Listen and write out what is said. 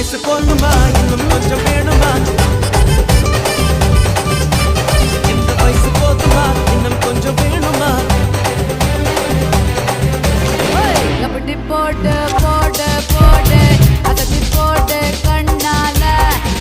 வயசு போதுமா இன்னும் கொஞ்சம் வேணுமா இந்த வயசு போதுமா இன்னும் கொஞ்சம் வேணுமா லபடி போட்டு